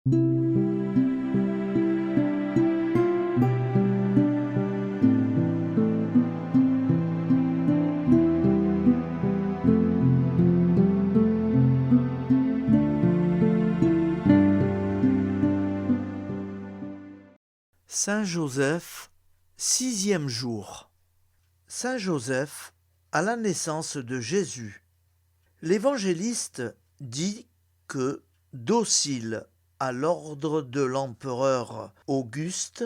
Saint Joseph, 6e jour. Saint Joseph, à la naissance de Jésus. L'évangéliste dit que, docile à l'ordre de l'empereur Auguste,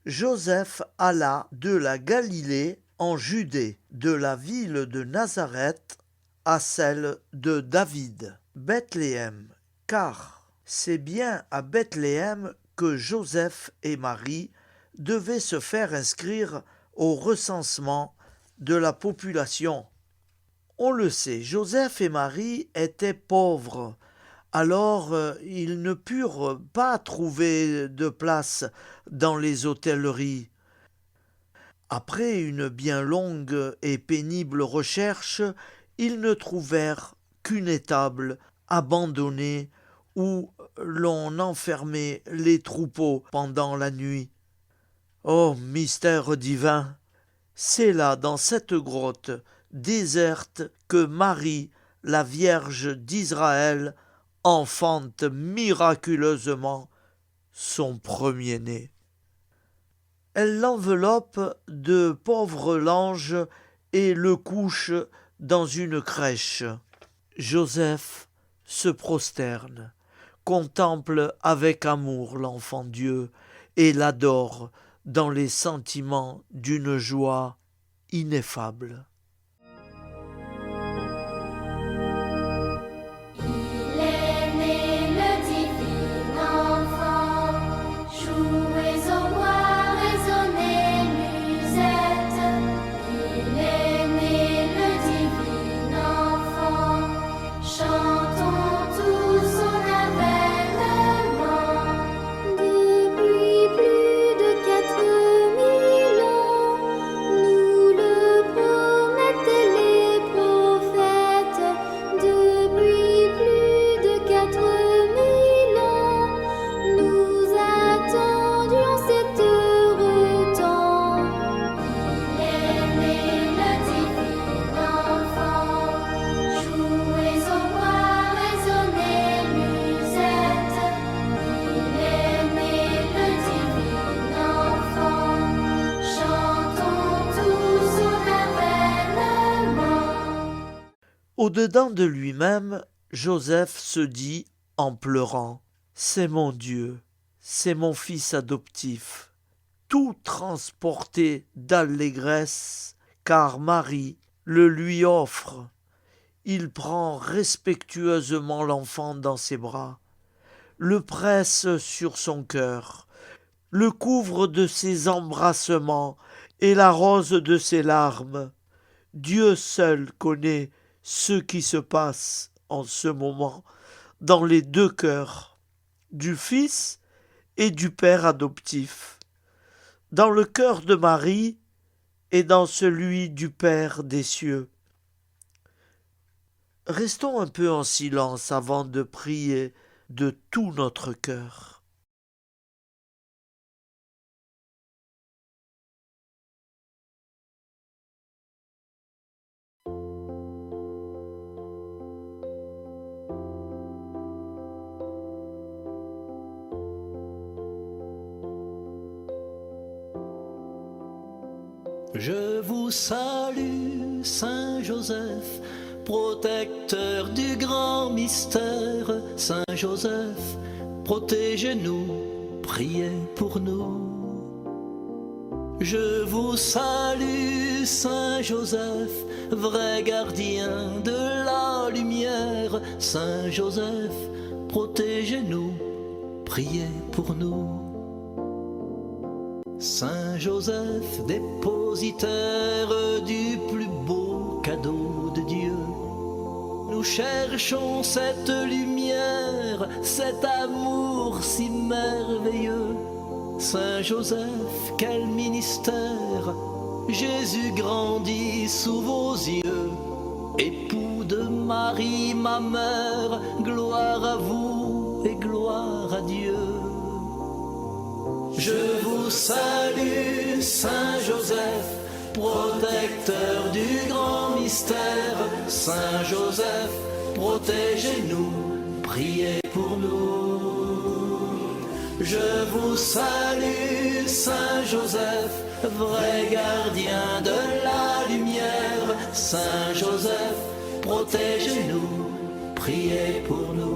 Joseph alla de la Galilée en Judée, de la ville de Nazareth à celle de David, Bethléem, car c'est bien à Bethléem que Joseph et Marie devaient se faire inscrire au recensement de la population. On le sait, Joseph et Marie étaient pauvres, alors ils ne purent pas trouver de place dans les hôtelleries. Après une bien longue et pénible recherche, ils ne trouvèrent qu'une étable abandonnée où l'on enfermait les troupeaux pendant la nuit. Oh, mystère divin! C'est là, dans cette grotte déserte, que Marie, la Vierge d'Israël, enfante miraculeusement son premier-né. Elle l'enveloppe de pauvres langes et le couche dans une crèche. Joseph se prosterne, contemple avec amour l'enfant Dieu et l'adore dans les sentiments d'une joie ineffable. Au-dedans de lui-même, Joseph se dit en pleurant : c'est mon Dieu, c'est mon fils adoptif. Tout transporté d'allégresse, car Marie le lui offre. Il prend respectueusement l'enfant dans ses bras, le presse sur son cœur, le couvre de ses embrassements et l'arrose de ses larmes. Dieu seul connaît ce qui se passe en ce moment dans les deux cœurs, du Fils et du Père adoptif, dans le cœur de Marie et dans celui du Père des cieux. Restons un peu en silence avant de prier de tout notre cœur. Je vous salue, Saint Joseph, protecteur du grand mystère. Saint Joseph, protégez-nous, priez pour nous. Je vous salue, Saint Joseph, vrai gardien de la lumière. Saint Joseph, protégez-nous, priez pour nous. Saint Joseph, dépositaire du plus beau cadeau de Dieu, nous cherchons cette lumière, cet amour si merveilleux. Saint Joseph, quel ministère, Jésus grandit sous vos yeux. Époux de Marie, ma mère, gloire à vous. et gloire à Dieu. Je vous salue, Saint Joseph, protecteur du grand mystère. Saint Joseph, protégez-nous, priez pour nous. Je vous salue, Saint Joseph, vrai gardien de la lumière. Saint Joseph, protégez-nous, priez pour nous.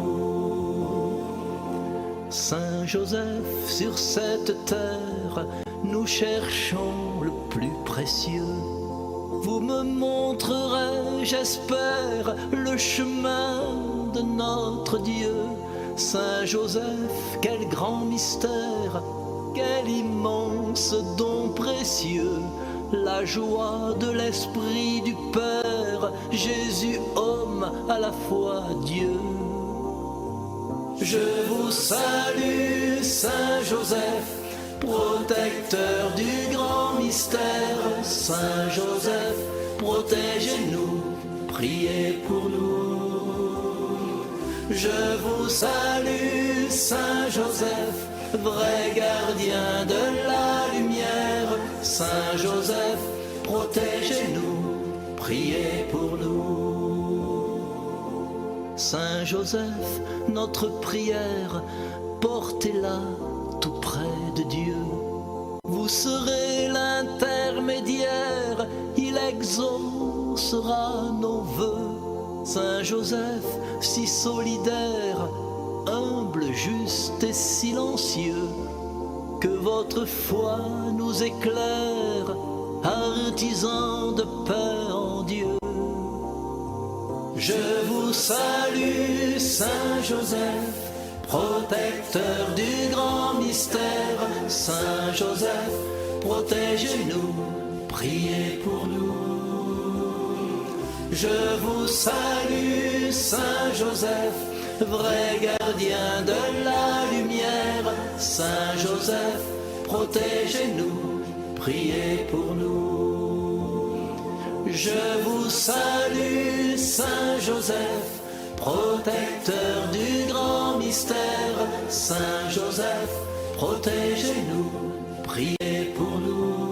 Saint Joseph, sur cette terre, nous cherchons le plus précieux. Vous me montrerez, j'espère, le chemin de notre Dieu. Saint Joseph, quel grand mystère, quel immense don précieux, la joie de l'Esprit du Père, Jésus homme, à la fois Dieu. Je vous salue, Saint Joseph, protecteur du grand mystère. Saint Joseph, protégez-nous, priez pour nous. Je vous salue, Saint Joseph, vrai gardien de la lumière. Saint Joseph, protégez-nous, priez pour nous. Saint Joseph, notre prière, portez-la tout près de Dieu. Vous serez l'intermédiaire, il exaucera nos vœux. Saint Joseph, si solidaire, humble, juste et silencieux, que votre foi nous éclaire, artisans de paix en Dieu. Je vous salue, Saint Joseph, protecteur du grand mystère. Saint Joseph, protégez-nous, priez pour nous. Je vous salue, Saint Joseph, vrai gardien de la lumière. Saint Joseph, protégez-nous, priez pour nous. Je vous salue, Saint Joseph, protecteur du grand mystère. Saint Joseph, protégez-nous, priez pour nous.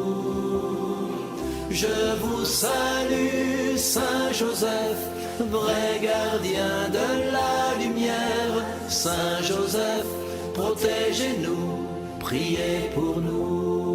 Je vous salue, Saint Joseph, vrai gardien de la lumière. Saint Joseph, protégez-nous, priez pour nous.